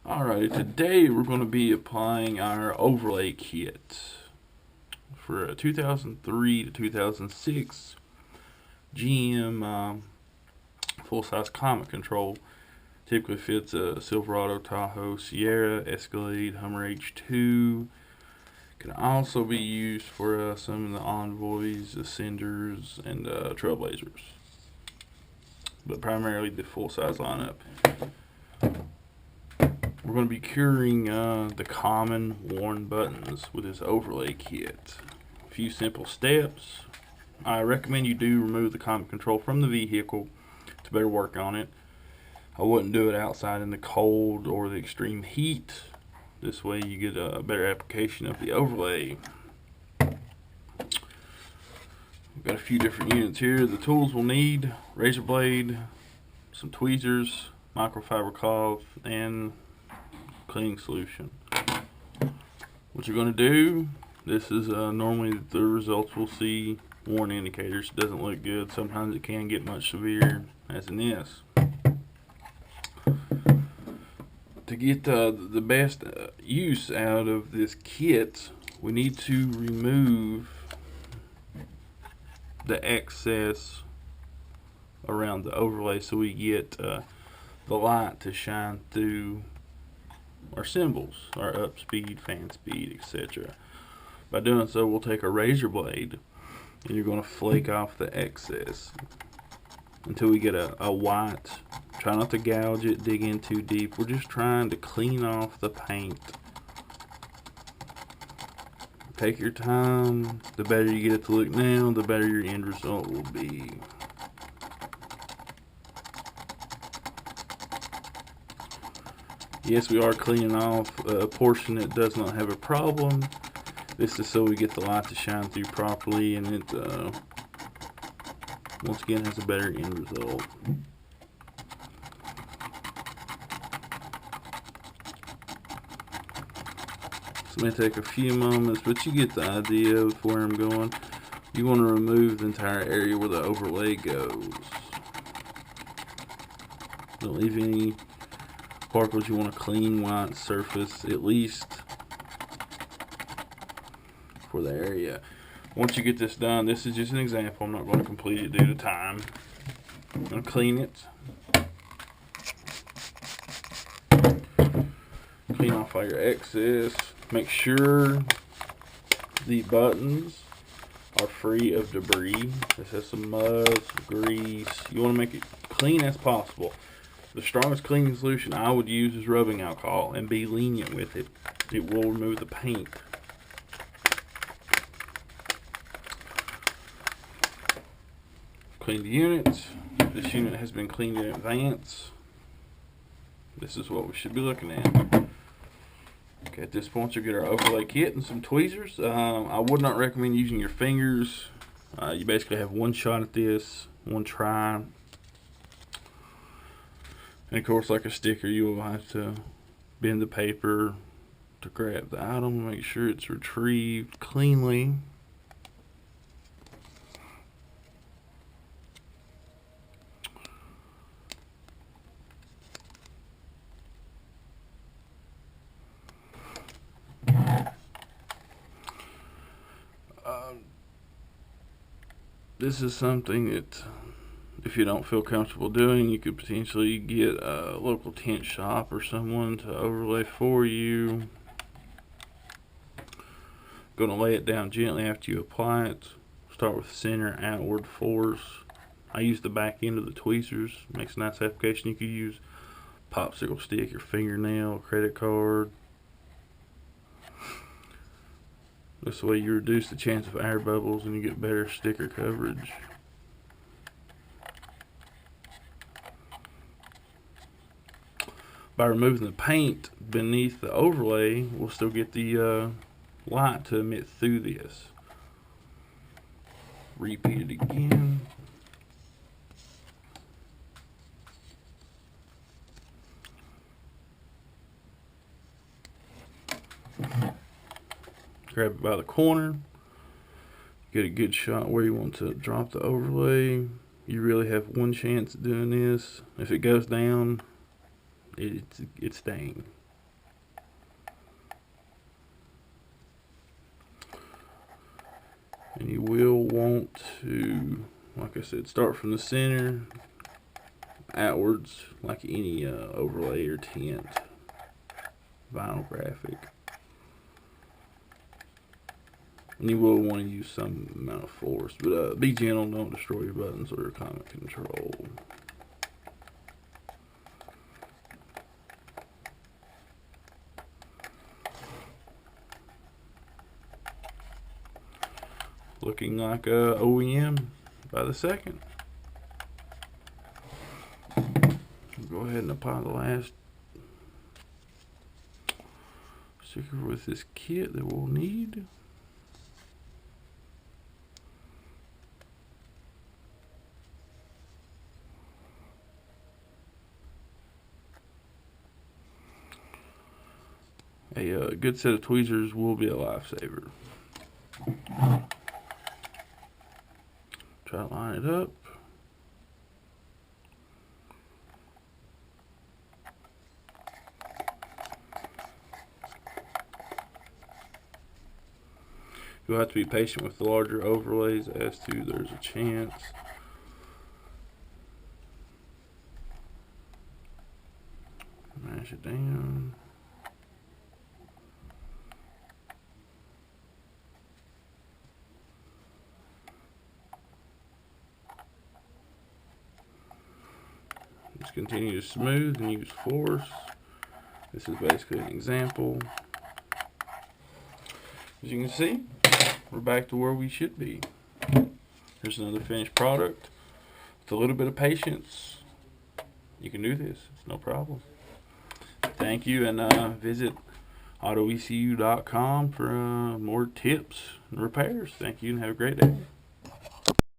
Alright, today we're going to be applying our overlay kit for a 2003 to 2006 GM full-size climate control. Typically fits a Silverado, Tahoe, Sierra, Escalade, Hummer H2. Can also be used for some of the Envoys, Ascenders, and Trailblazers, but primarily the full-size lineup. We're going to be curing the common worn buttons with this overlay kit. A few simple steps. I recommend you do remove the climate control from the vehicle to better work on it. I wouldn't do it outside in the cold or the extreme heat. This way you get a better application of the overlay. We've got a few different units here. The tools we'll need: razor blade, some tweezers, microfiber cloth, and cleaning solution. What you're going to do, this is normally the results we'll see. Warning indicators. Doesn't look good. Sometimes it can get much severe, as in this. To get the best use out of this kit, we need to remove the excess around the overlay so we get the light to shine through our symbols, our up speed, fan speed, etc. By doing so, we'll take a razor blade and you're going to flake off the excess until we get a white. Try not to gouge it, dig in too deep. We're just trying to clean off the paint. Take your time. The better you get it to look now, the better your end result will be. Yes, we are cleaning off a portion that does not have a problem. This is so we get the light to shine through properly, and it once again has a better end result. This may take a few moments, but you get the idea of where I'm going. You want to remove the entire area where the overlay goes. Don't leave any particles. You want a clean white surface, at least for the area. Once you get this done, this is just an example. I'm not going to complete it due to time. I'm going to clean it. Clean off all your excess. Make sure the buttons are free of debris. This has some mud, some grease. You want to make it clean as possible. The strongest cleaning solution I would use is rubbing alcohol, and be lenient with it. It will remove the paint. Clean the units. This unit has been cleaned in advance. This is what we should be looking at. Okay, at this point, you'll get our overlay kit and some tweezers. I would not recommend using your fingers. You basically have one shot at this, one try. And of course, like a sticker, you will have to bend the paper to grab the item, make sure it's retrieved cleanly. This is something that, if you don't feel comfortable doing, you could potentially get a local tint shop or someone to overlay for you. Going to lay it down gently after you apply it. Start with center outward force. I use the back end of the tweezers. Makes a nice application. You could use popsicle stick, your fingernail, credit card. This way you reduce the chance of air bubbles and you get better sticker coverage. By removing the paint beneath the overlay, we'll still get the light to emit through this. Repeat it again. Grab it by the corner. Get a good shot where you want to drop the overlay. You really have one chance at doing this. If it goes down, it's staying. And you will want to, like I said, start from the center outwards like any overlay or tint vinyl graphic. And you will want to use some amount of force, but be gentle, don't destroy your buttons or your climate control. Looking like a OEM by the second. Go ahead and apply the last sticker with this kit that we'll need. A good set of tweezers will be a lifesaver. Try to line it up. You'll have to be patient with the larger overlays as to there's a chance. Mash it down. Just continue to smooth and use force. This is basically an example. As you can see, we're back to where we should be. Here's another finished product. With a little bit of patience, you can do this. It's no problem. Thank you, and visit autoecu.com for more tips and repairs. Thank you, and have a great day.